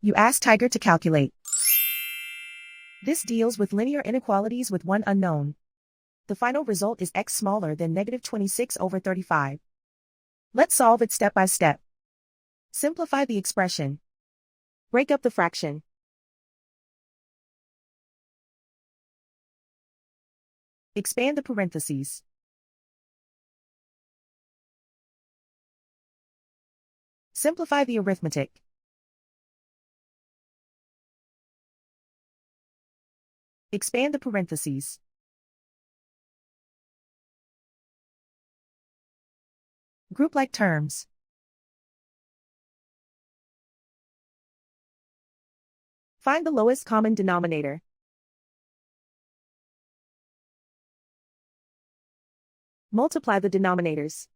You ask Tiger to calculate. This deals with linear inequalities with one unknown. The final result is x smaller than negative 26 over 35. Let's solve it step by step. Simplify the expression. Break up the fraction. Expand the parentheses. Simplify the arithmetic. Expand the parentheses. Group like terms. Find the lowest common denominator. Multiply the denominators.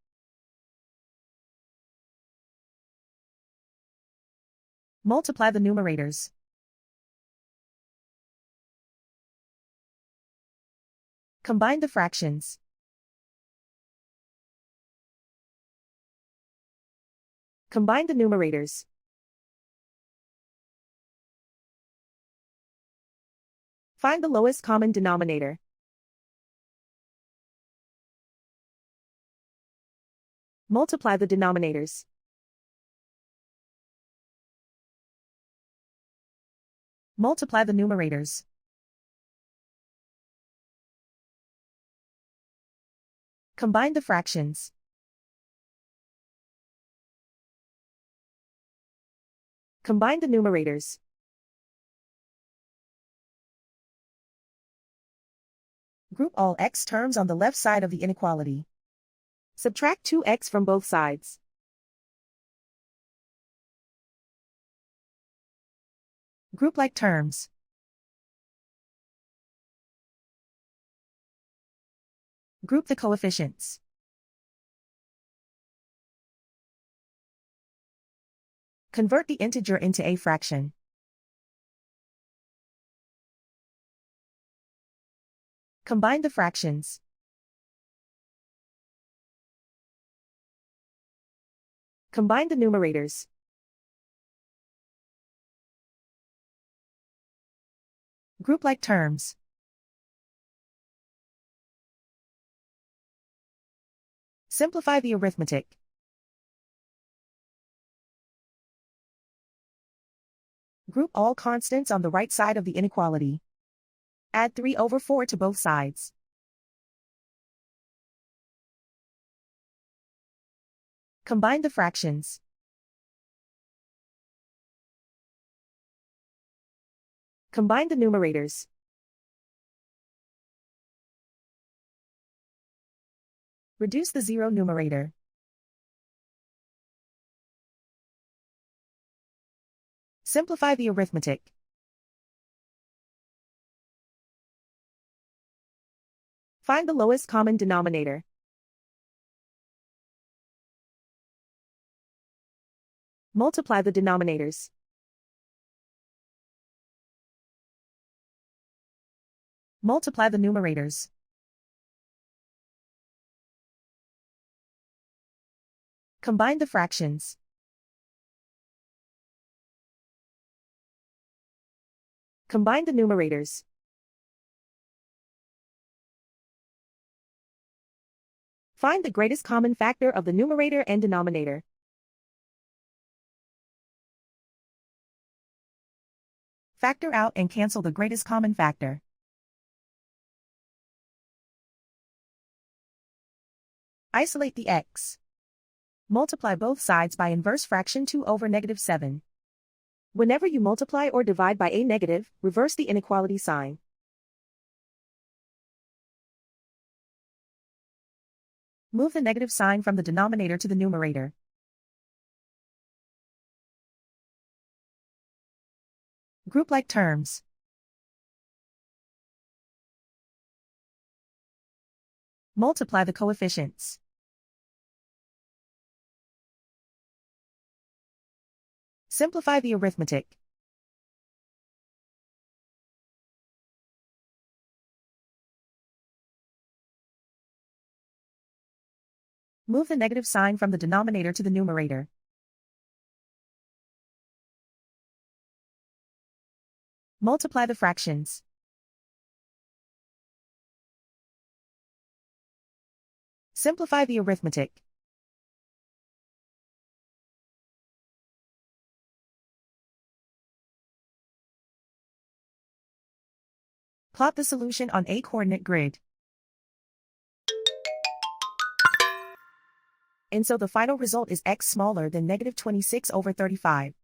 Multiply the numerators. Combine the fractions. Combine the numerators. Find the lowest common denominator. Multiply the denominators. Multiply the numerators. Combine the fractions. Combine the numerators. Group all x terms on the left side of the inequality. Subtract 2x from both sides. Group like terms. Group the coefficients. Convert the integer into a fraction. Combine the fractions. Combine the numerators. Group like terms. Simplify the arithmetic. Group all constants on the right side of the inequality. Add 3 over 4 to both sides. Combine the fractions. Combine the numerators. Reduce the zero numerator. Simplify the arithmetic. Find the lowest common denominator. Multiply the denominators. Multiply the numerators. Combine the fractions. Combine the numerators. Find the greatest common factor of the numerator and denominator. Factor out and cancel the greatest common factor. Isolate the x. Multiply both sides by inverse fraction 2 over negative 7. Whenever you multiply or divide by a negative, reverse the inequality sign. Move the negative sign from the denominator to the numerator. Group like terms. Multiply the coefficients. Simplify the arithmetic. Move the negative sign from the denominator to the numerator. Multiply the fractions. Simplify the arithmetic. Plot the solution on a coordinate grid. And so the final result is x smaller than -26/35.